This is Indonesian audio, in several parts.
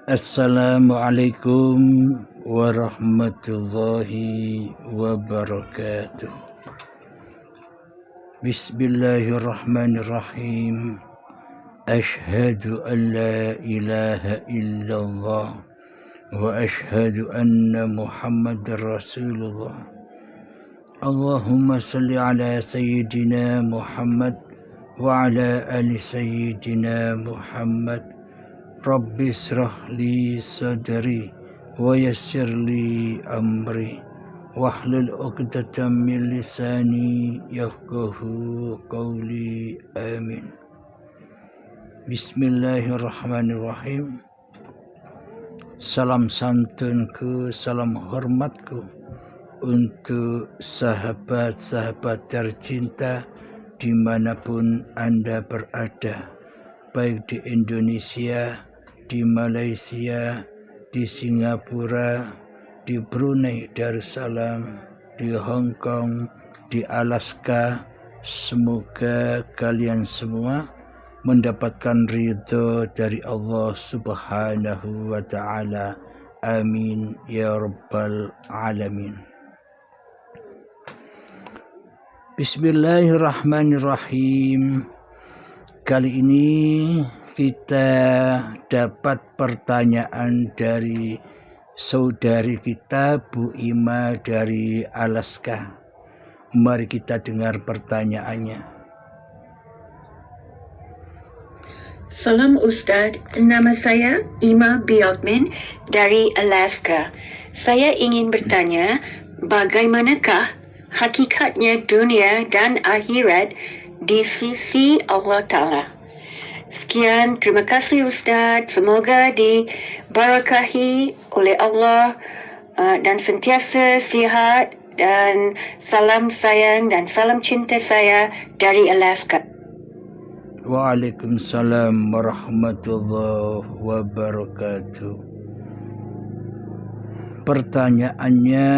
Assalamualaikum warahmatullahi wabarakatuh. Bismillahirrahmanirrahim. Ashhadu an la ilaha illallah wa ashhadu anna Muhammadar Rasulullah. Allahumma salli ala sayyidina Muhammad wa ala ali sayyidina Muhammad. Rabbi shrah li sadri wa yassir li amri wahlul 'uqdatam min lisani yafqahu qawli. Amin. Bismillahirrahmanirrahim. Salam santunku, salam hormatku untuk sahabat-sahabat tercinta dimanapun Anda berada, baik di Indonesia, di Malaysia, di Singapura, di Brunei Darussalam, di Hong Kong, di Alaska. Semoga kalian semua mendapatkan ridho dari Allah Subhanahu wa ta'ala. Amin ya rabbal alamin. Bismillahirrahmanirrahim. Kali ini kita dapat pertanyaan dari saudari kita Bu Ima dari Alaska. Mari kita dengar pertanyaannya. Salam Ustaz, nama saya Ima Biotman dari Alaska. Saya ingin bertanya, bagaimanakah hakikatnya dunia dan akhirat di sisi Allah Ta'ala? Sekian, terima kasih Ustaz. Semoga diberkahi oleh Allah dan sentiasa sihat, dan salam sayang dan salam cinta saya dari Alaska. Waalaikumsalam warahmatullahi wabarakatuh. Pertanyaannya,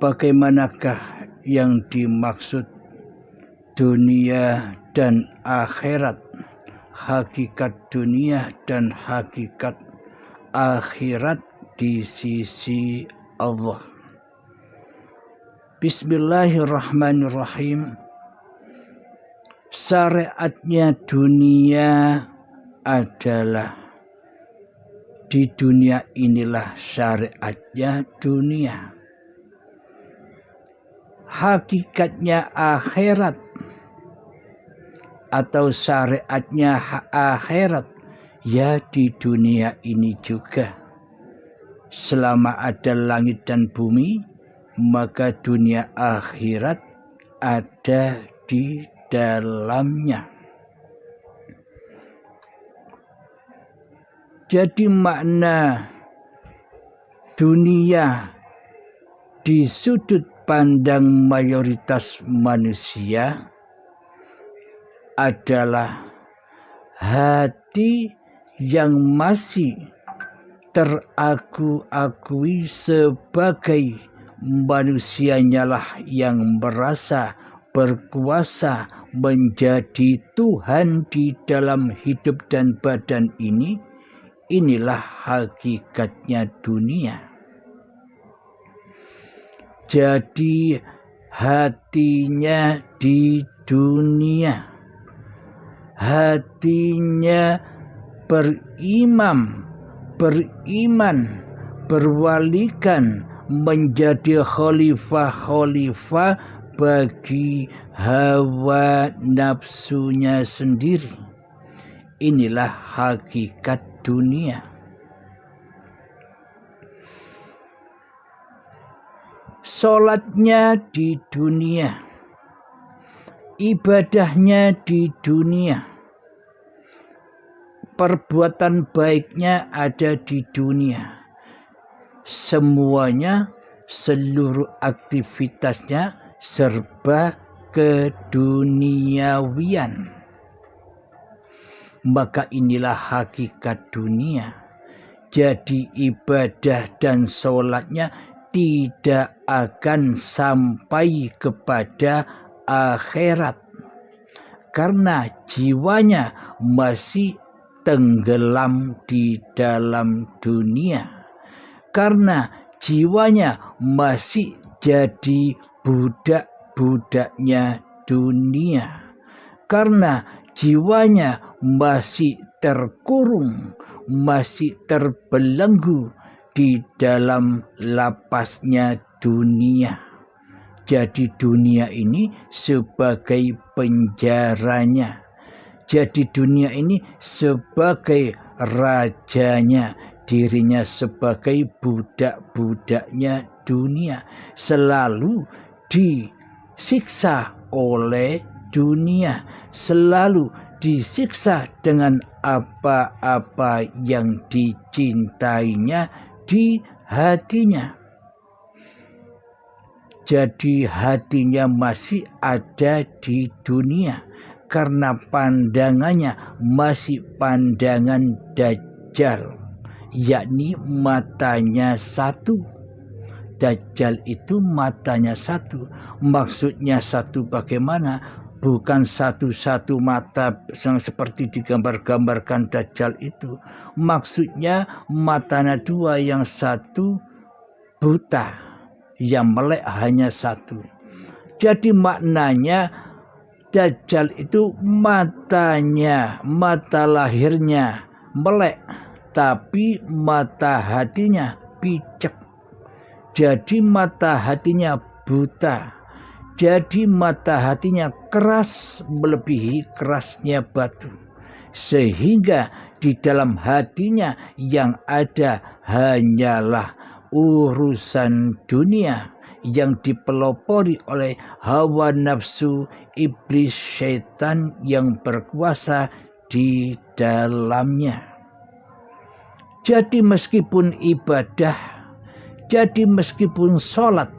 bagaimanakah yang dimaksud dunia dan akhirat, hakikat dunia dan hakikat akhirat di sisi Allah? Bismillahirrahmanirrahim. Syariatnya dunia adalah, di dunia inilah syariatnya dunia. Hakikatnya akhirat atau syariatnya akhirat ya di dunia ini juga. Selama ada langit dan bumi, maka dunia akhirat ada di dalamnya. Jadi makna dunia di sudut pandang mayoritas manusia adalah hati yang masih teraku-akui sebagai manusianya lah yang merasa berkuasa menjadi Tuhan di dalam hidup dan badan ini. Inilah hakikatnya dunia. Jadi hatinya di dunia, hatinya beriman, berwalikan, menjadi khalifah-khalifah bagi hawa nafsunya sendiri. Inilah hakikat dunia. Salatnya di dunia, ibadahnya di dunia, perbuatan baiknya ada di dunia. Semuanya, seluruh aktivitasnya serba keduniawian. Maka inilah hakikat dunia. Jadi ibadah dan sholatnya tidak akan sampai kepada akhirat. karena jiwanya masih tenggelam di dalam dunia, karena jiwanya masih jadi budak-budaknya dunia, karena jiwanya masih terkurung, masih terbelenggu di dalam lapasnya dunia. Jadi dunia ini sebagai penjaranya. Jadi dunia ini sebagai rajanya, dirinya sebagai budak-budaknya dunia. Selalu disiksa oleh dunia, selalu disiksa dengan apa-apa yang dicintainya di hatinya. Jadi hatinya masih ada di dunia karena pandangannya masih pandangan Dajjal, yakni matanya satu. Dajjal itu matanya satu. Maksudnya satu bagaimana? Bukan satu-satu mata yang seperti digambar-gambarkan Dajjal itu. Maksudnya matanya dua, yang satu buta, yang melek hanya satu. Jadi maknanya Dajjal itu matanya, mata lahirnya melek, tapi mata hatinya picek. Jadi mata hatinya buta. Jadi mata hatinya keras melebihi kerasnya batu. Sehingga di dalam hatinya yang ada hanyalah urusan dunia yang dipelopori oleh hawa nafsu iblis syaitan yang berkuasa di dalamnya. Jadi meskipun ibadah, jadi meskipun sholat,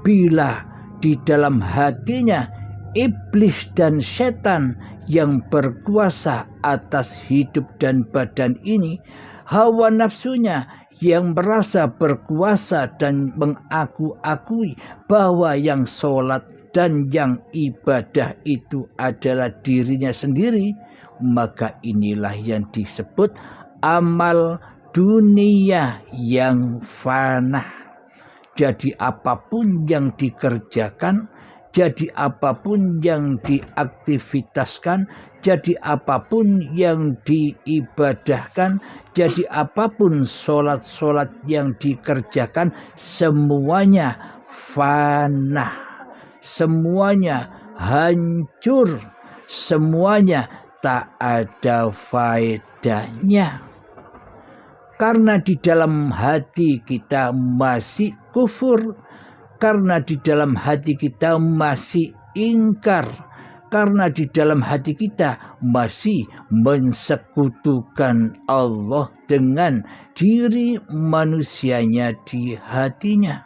bila di dalam hatinya iblis dan setan yang berkuasa atas hidup dan badan ini, hawa nafsunya yang merasa berkuasa dan mengaku-akui bahwa yang sholat dan yang ibadah itu adalah dirinya sendiri, maka inilah yang disebut amal dunia yang fana. Jadi apapun yang dikerjakan, jadi apapun yang diaktivitaskan, jadi apapun yang diibadahkan, jadi apapun sholat-sholat yang dikerjakan, semuanya fana, semuanya hancur, semuanya tak ada faedahnya. Karena di dalam hati kita masih kufur, karena di dalam hati kita masih ingkar, karena di dalam hati kita masih mensekutukan Allah dengan diri manusianya di hatinya.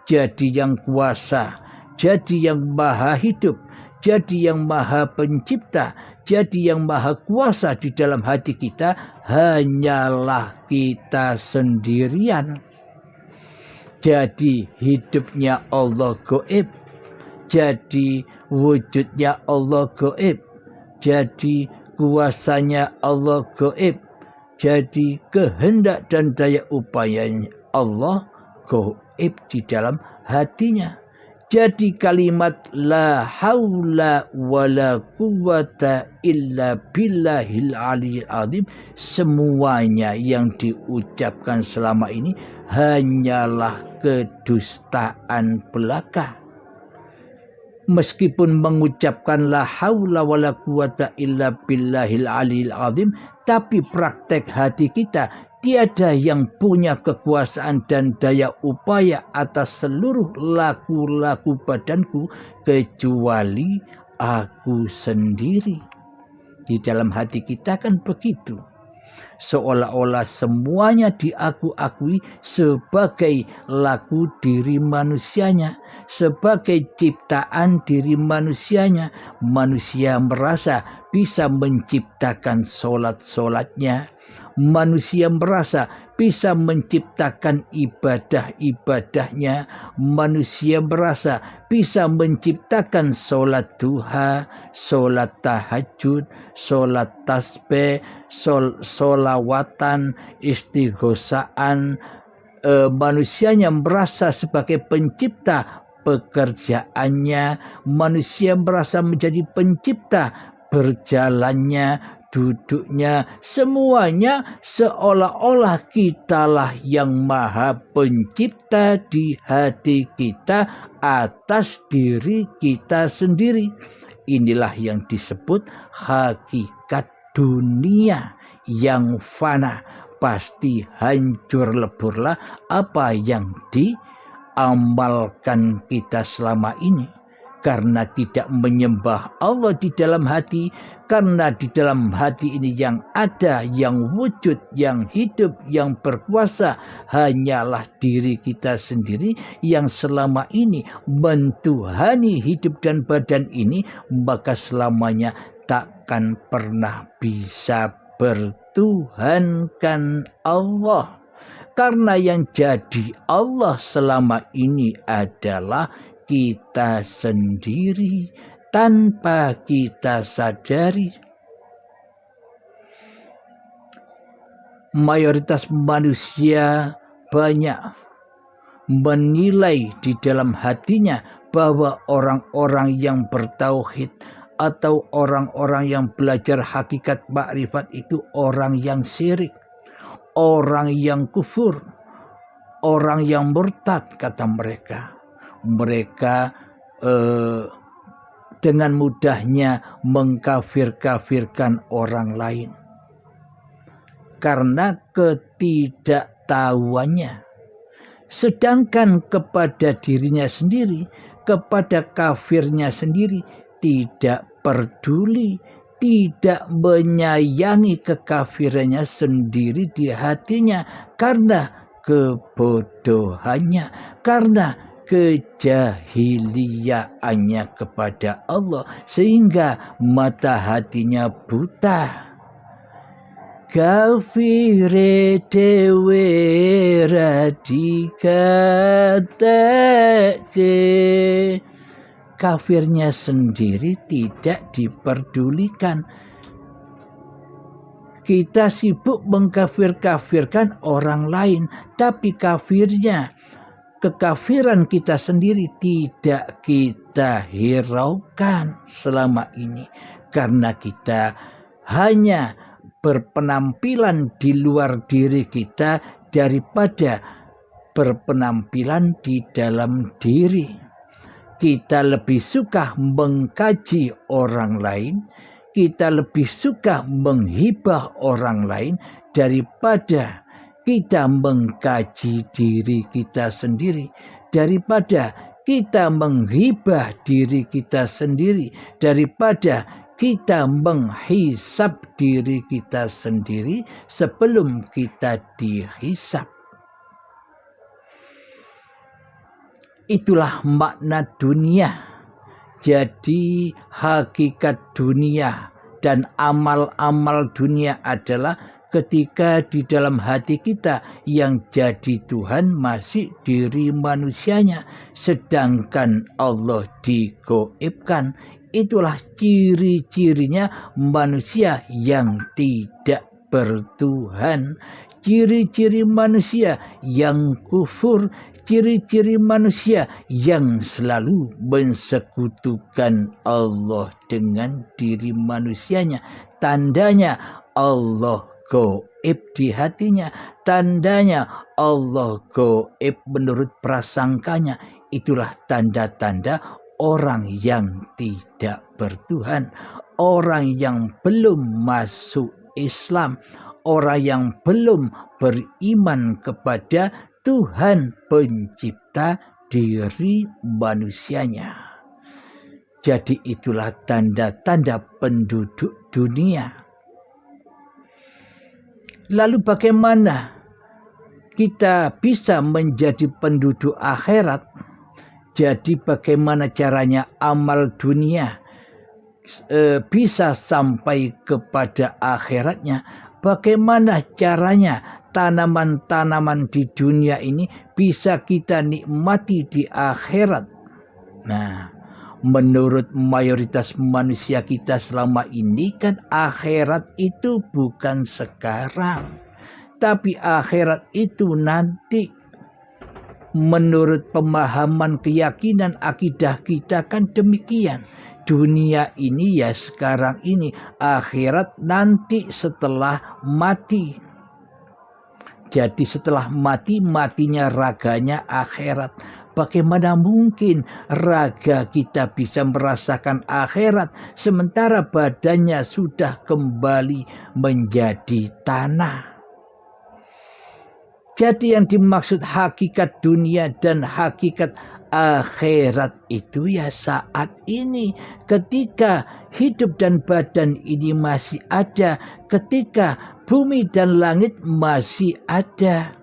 Jadi yang kuasa, jadi yang maha hidup, jadi yang maha pencipta, jadi yang maha kuasa di dalam hati kita hanyalah kita sendirian. Jadi hidupnya Allah gaib, jadi wujudnya Allah gaib, jadi kuasanya Allah gaib, jadi kehendak dan daya upayanya Allah gaib di dalam hatinya. Jadi kalimat la haula wala quwata illa billahil aliyil azim, semuanya yang diucapkan selama ini hanyalah kedustaan belaka. Meskipun mengucapkan la haula wala quwata illa billahil aliyil azim, tapi praktek hati kita tiada yang punya kekuasaan dan daya upaya atas seluruh laku-laku badanku kecuali aku sendiri. Di dalam hati kita kan begitu. Seolah-olah semuanya diaku-akui sebagai laku diri manusianya, sebagai ciptaan diri manusianya. Manusia merasa bisa menciptakan solat-solatnya, Manusia merasa bisa menciptakan ibadah-ibadahnya. Manusia merasa bisa menciptakan sholat duha, sholat tahajud, sholat tasbih, sholawatan, istighosaan. Manusianya merasa sebagai pencipta pekerjaannya. Manusia merasa menjadi pencipta berjalannya, duduknya, semuanya seolah-olah kitalah yang maha pencipta di hati kita atas diri kita sendiri. Inilah yang disebut hakikat dunia yang fana. Pasti hancur leburlah apa yang diamalkan kita selama ini. Karena tidak menyembah Allah di dalam hati. Karena di dalam hati ini yang ada, yang wujud, yang hidup, yang berkuasa hanyalah diri kita sendiri yang selama ini mentuhani hidup dan badan ini, maka selamanya takkan pernah bisa bertuhankan Allah. Karena yang jadi Allah selama ini adalah kita sendiri tanpa kita sadari. Mayoritas manusia banyak menilai di dalam hatinya bahwa orang-orang yang bertauhid atau orang-orang yang belajar hakikat makrifat itu orang yang syirik, orang yang kufur, orang yang murtad, kata mereka. Mereka dengan mudahnya mengkafir-kafirkan orang lain karena ketidaktahuannya. Sedangkan kepada dirinya sendiri, kepada kafirnya sendiri, tidak peduli, tidak menyayangi kekafirannya sendiri di hatinya karena kebodohannya, karena kejahiliaannya kepada Allah, sehingga mata hatinya buta. Kafire dewe radikatake, kafirnya sendiri tidak diperdulikan. Kita sibuk mengkafir-kafirkan orang lain, tapi kekafiran kita sendiri tidak kita hiraukan selama ini. Karena kita hanya berpenampilan di luar diri kita daripada berpenampilan di dalam diri. Kita lebih suka mengkaji orang lain, kita lebih suka menghibah orang lain daripada kita mengkaji diri kita sendiri, daripada kita menghibah diri kita sendiri, daripada kita menghisab diri kita sendiri sebelum kita dihisab. Itulah makna dunia. Jadi hakikat dunia dan amal-amal dunia adalah ketika di dalam hati kita yang jadi Tuhan masih diri manusianya, sedangkan Allah digoibkan. Itulah ciri-cirinya manusia yang tidak bertuhan, ciri-ciri manusia yang kufur, ciri-ciri manusia yang selalu mensekutukan Allah dengan diri manusianya. Tandanya Allah gaib di hatinya, tandanya Allah gaib menurut prasangkanya. Itulah tanda-tanda orang yang tidak bertuhan, orang yang belum masuk Islam, orang yang belum beriman kepada Tuhan pencipta diri manusianya. Jadi itulah tanda-tanda penduduk dunia. Lalu bagaimana kita bisa menjadi penduduk akhirat? Jadi bagaimana caranya amal dunia bisa sampai kepada akhiratnya? bagaimana caranya tanaman-tanaman di dunia ini bisa kita nikmati di akhirat. Nah, menurut mayoritas manusia kita selama ini kan akhirat itu bukan sekarang, tapi akhirat itu nanti. Menurut pemahaman keyakinan akidah kita kan demikian. Dunia ini ya sekarang ini, akhirat nanti setelah mati. Jadi setelah mati, matinya raganya akhirat. Bagaimana mungkin raga kita bisa merasakan akhirat sementara badannya sudah kembali menjadi tanah? Jadi yang dimaksud hakikat dunia dan hakikat akhirat itu ya saat ini, ketika hidup dan badan ini masih ada, ketika bumi dan langit masih ada.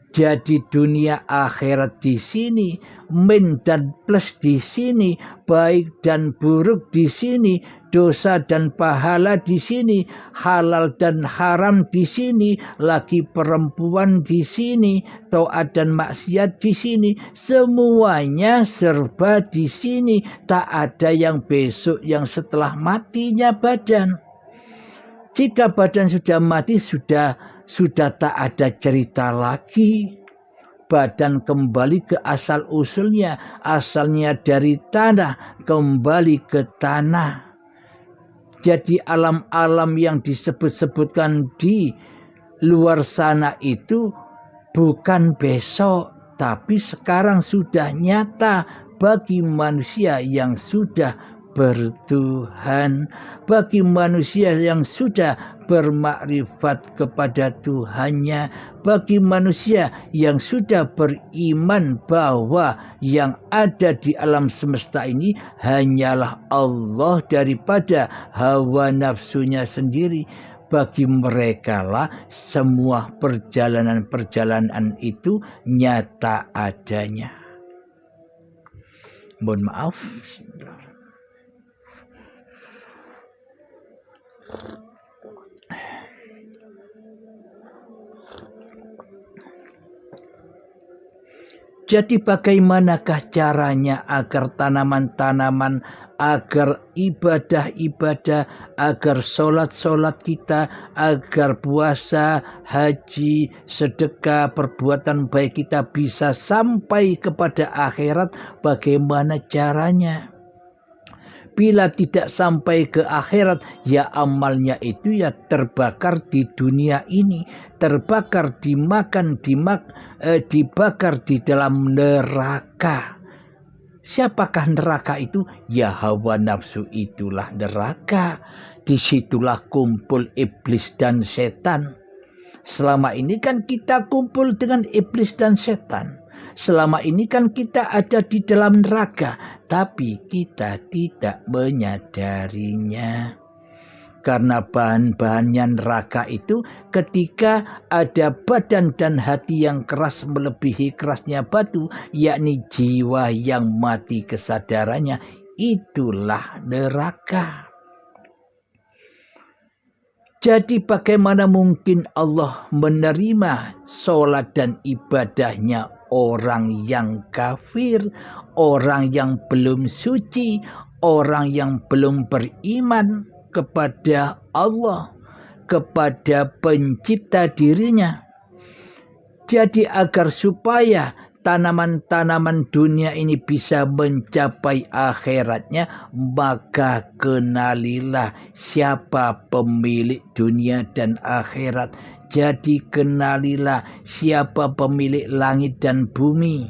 Jadi dunia akhirat di sini, min dan plus di sini, baik dan buruk di sini, dosa dan pahala di sini, halal dan haram di sini, laki perempuan di sini, taat dan maksiat di sini, semuanya serba di sini. Tak ada yang besok, yang setelah matinya badan. Jika badan sudah mati, sudah tak ada cerita lagi. Badan kembali ke asal usulnya, asalnya dari tanah, kembali ke tanah. Jadi alam-alam yang disebut-sebutkan di luar sana itu bukan besok, tapi sekarang sudah nyata bagi manusia yang sudah bertuhan, bagi manusia yang sudah bermakrifat kepada Tuhannya, bagi manusia yang sudah beriman bahwa yang ada di alam semesta ini hanyalah Allah daripada hawa nafsunya sendiri. Bagi mereka lah semua perjalanan-perjalanan itu nyata adanya. Mohon maaf. Jadi bagaimanakah caranya agar tanaman-tanaman, agar ibadah-ibadah, agar sholat-sholat kita, agar puasa, haji, sedekah, perbuatan baik kita bisa sampai kepada akhirat? Bagaimana caranya? Bila tidak sampai ke akhirat, ya amalnya itu ya terbakar di dunia ini, terbakar, dimakan, dibakar di dalam neraka. Siapakah neraka itu? Ya hawa nafsu itulah neraka. Disitulah kumpul iblis dan setan. Selama ini kan kita kumpul dengan iblis dan setan. Selama ini kan kita ada di dalam neraka, tapi kita tidak menyadarinya. Karena bahan-bahannya neraka itu ketika ada badan dan hati yang keras melebihi kerasnya batu, yakni jiwa yang mati kesadarannya, itulah neraka. Jadi bagaimana mungkin Allah menerima sholat dan ibadahnya orang yang kafir, orang yang belum suci, orang yang belum beriman kepada Allah, kepada pencipta dirinya. Jadi agar supaya tanaman-tanaman dunia ini bisa mencapai akhiratnya, maka kenalilah siapa pemilik dunia dan akhirat. Jadi kenalilah siapa pemilik langit dan bumi.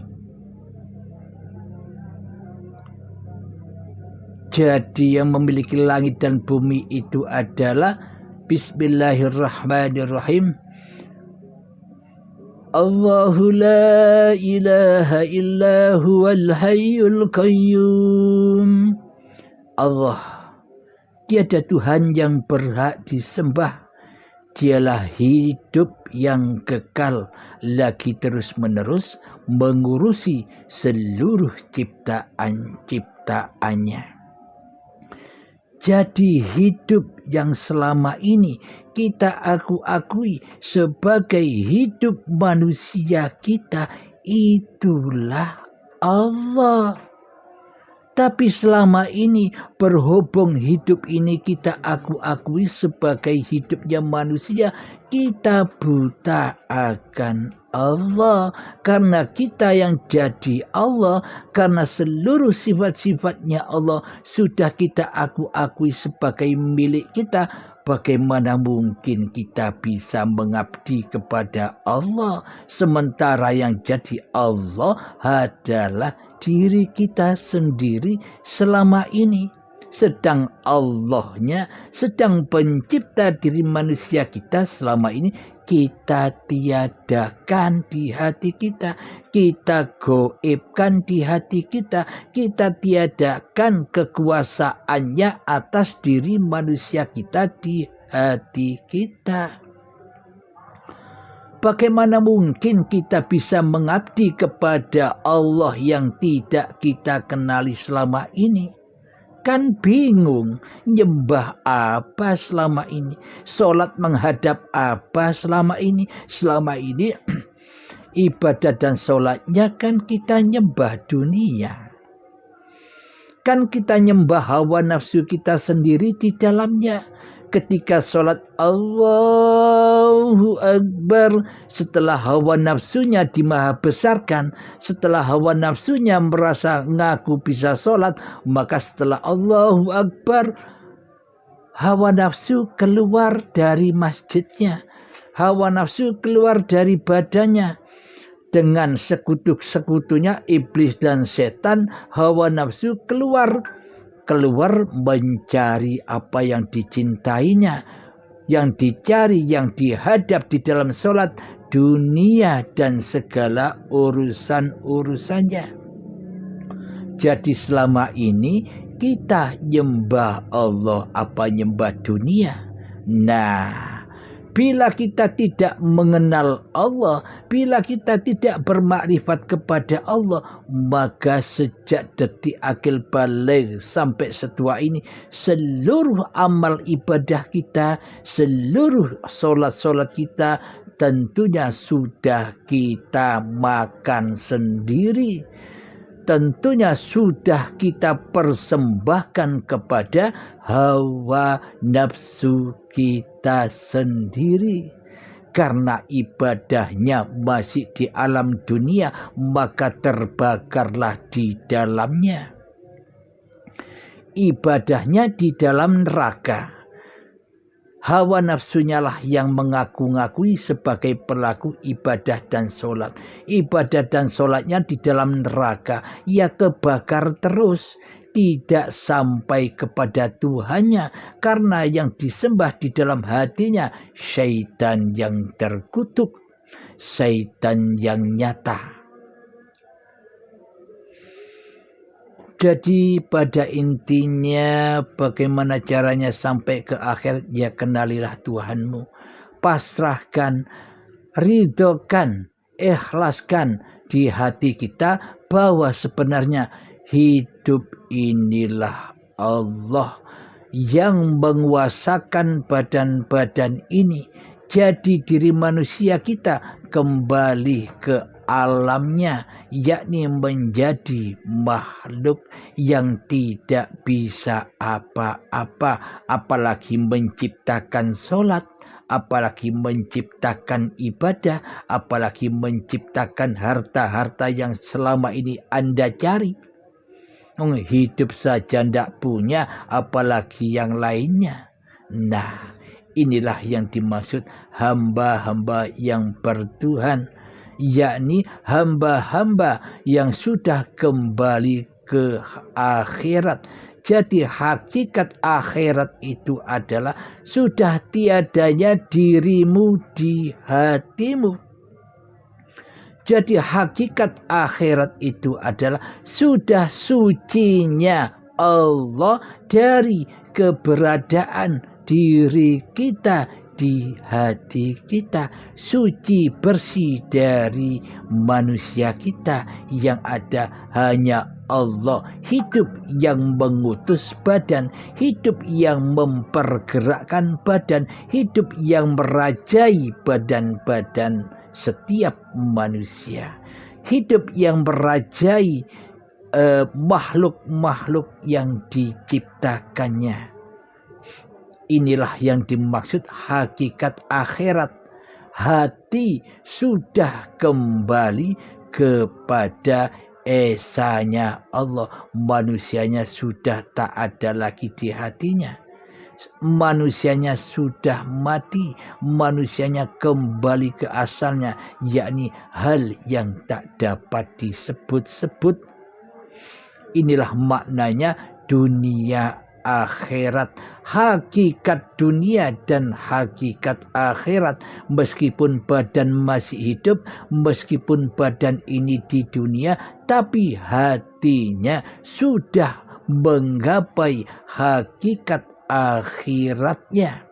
Jadi yang memiliki langit dan bumi itu adalah Bismillahirrahmanirrahim. Allahu la ilaha illa huwal hayyul qayyum. Allah, tiada Tuhan yang berhak disembah. Dialah hidup yang kekal, lagi terus-menerus mengurusi seluruh ciptaan-ciptaannya. Jadi hidup yang selama ini kita akui sebagai hidup manusia kita, itulah Allah. Tapi selama ini berhubung hidup ini kita akui sebagai hidupnya manusia, kita buta akan Allah. Karena kita yang jadi Allah, karena seluruh sifat-sifatnya Allah sudah kita akui sebagai milik kita, bagaimana mungkin kita bisa mengabdi kepada Allah sementara yang jadi Allah adalah diri kita sendiri selama ini, sedang Allahnya, sedang pencipta diri manusia kita selama ini kita tiadakan di hati kita, kita goibkan di hati kita tiadakan kekuasaannya atas diri manusia kita di hati kita. Bagaimana mungkin kita bisa mengabdi kepada Allah yang tidak kita kenali selama ini? Kan bingung, nyembah apa selama ini? Sholat menghadap apa selama ini? Selama ini ibadah dan sholatnya kan kita nyembah dunia. Kan kita nyembah hawa nafsu kita sendiri di dalamnya. Ketika sholat Allahu Akbar, setelah hawa nafsunya dimahabesarkan, setelah hawa nafsunya merasa ngaku bisa sholat, maka setelah Allahu Akbar, hawa nafsu keluar dari masjidnya, hawa nafsu keluar dari badannya. Dengan sekutu-sekutunya iblis dan setan, hawa nafsu keluar mencari apa yang dicintainya, yang dicari, yang dihadap di dalam sholat, dunia dan segala urusan-urusannya. Jadi selama ini kita nyembah Allah apa nyembah dunia? Nah, bila kita tidak mengenal Allah, bila kita tidak bermakrifat kepada Allah, maka sejak detik akil baligh sampai setua ini, seluruh amal ibadah kita, seluruh solat-solat kita, tentunya sudah kita makan sendiri. Tentunya sudah kita persembahkan kepada hawa nafsu kita sendiri. Karena ibadahnya masih di alam dunia, maka terbakarlah di dalamnya. Ibadahnya di dalam neraka. Hawa nafsunya lah yang mengaku-ngakui sebagai pelaku ibadah dan sholat. Ibadah dan sholatnya di dalam neraka. Ia kebakar terus. Tidak sampai kepada Tuhannya. Karena yang disembah di dalam hatinya syaitan yang terkutuk. Syaitan yang nyata. Jadi pada intinya bagaimana caranya sampai ke akhir, ya kenalilah Tuhanmu. Pasrahkan, ridhokan, ikhlaskan di hati kita bahwa sebenarnya hidup inilah Allah yang menguasakan badan-badan ini. Jadi diri manusia kita kembali ke alamnya, yakni menjadi makhluk yang tidak bisa apa-apa, apalagi menciptakan sholat, apalagi menciptakan ibadah, apalagi menciptakan harta-harta yang selama ini Anda cari. Hidup saja tidak punya, apalagi yang lainnya. Nah, inilah yang dimaksud hamba-hamba yang bertuhan, yakni hamba-hamba yang sudah kembali ke akhirat. Jadi hakikat akhirat itu adalah sudah tiadanya dirimu di hatimu. Jadi hakikat akhirat itu adalah sudah sucinya Allah dari keberadaan diri kita di hati kita, suci bersih dari manusia kita, yang ada hanya Allah, hidup yang mengutus badan, hidup yang mempergerakkan badan, hidup yang merajai badan-badan setiap manusia, hidup yang merajai makhluk-makhluk yang diciptakannya. Inilah yang dimaksud hakikat akhirat. Hati sudah kembali kepada esanya Allah. Manusianya sudah tak ada lagi di hatinya. Manusianya sudah mati. Manusianya kembali ke asalnya, yakni hal yang tak dapat disebut-sebut. Inilah maknanya dunia akhirat. Hakikat dunia dan hakikat akhirat. Meskipun badan masih hidup, meskipun badan ini di dunia, tapi hatinya sudah menggapai hakikat akhiratnya.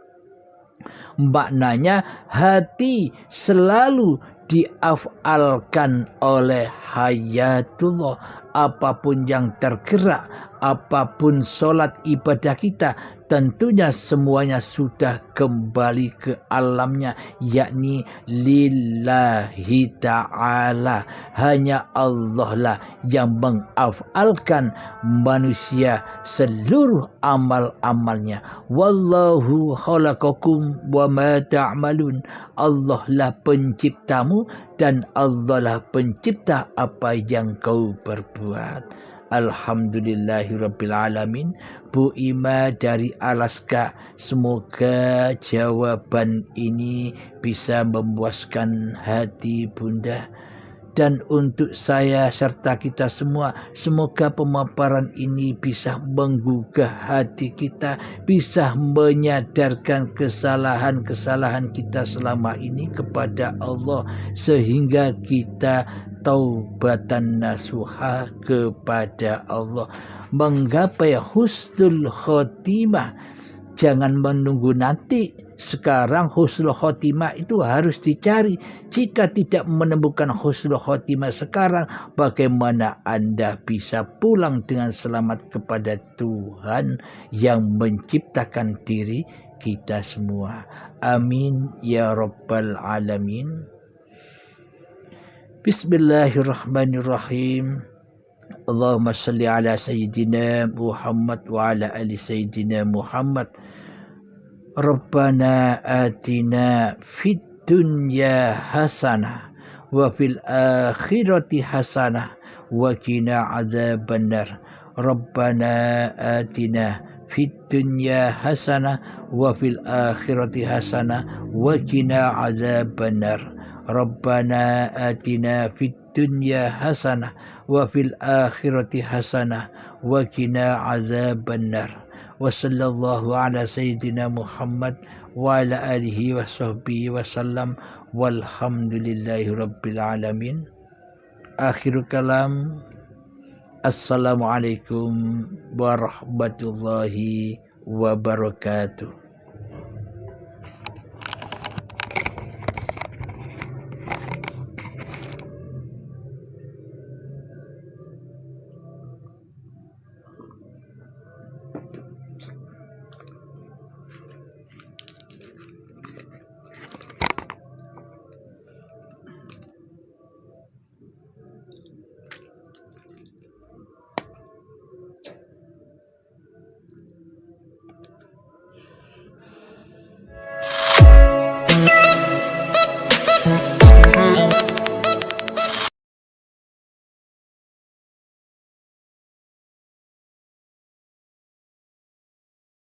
Maknanya hati selalu diafalkan oleh hayatullah. Apapun yang tergerak, apapun sholat ibadah kita, tentunya semuanya sudah kembali ke alamnya, yakni lillahi ta'ala. Hanya Allah lah yang mengafalkan manusia seluruh amal-amalnya. Wallahu khalaqakum wa ma ta'malun. Allah lah penciptamu dan Allah lah pencipta apa yang kau berbuat. Alhamdulillahirabbil alamin. Bu Ima dari Alaska, semoga jawaban ini bisa memuaskan hati Bunda. Dan untuk saya serta kita semua, semoga pemaparan ini bisa menggugah hati kita, bisa menyadarkan kesalahan-kesalahan kita selama ini kepada Allah, sehingga kita taubatan nasuha kepada Allah, menggapai husnul khotimah. Jangan menunggu nanti. Sekarang husnul khotimah itu harus dicari. Jika tidak menemukan husnul khotimah sekarang, bagaimana Anda bisa pulang dengan selamat kepada Tuhan yang menciptakan diri kita semua. Amin ya rabbal alamin. Bismillahirrahmanirrahim. Allahumma salli ala Sayyidina Muhammad wa ala ali Sayyidina Muhammad. Rabbana atina fid dunya hasanah wa fil akhirati hasanah wa qina adzabannar. Rabbana atina fid dunya hasanah wa fil akhirati hasanah wa qina adzabannar. Rabbana atina fid dunya hasanah wa fil akhirati hasanah wa qina adzabannar. Wa sallallahu ala sayyidina Muhammad wa ala alihi wa sahbihi wa sallam walhamdulillahi rabbil alamin. Akhirul kalam. Assalamualaikum warahmatullahi wabarakatuh.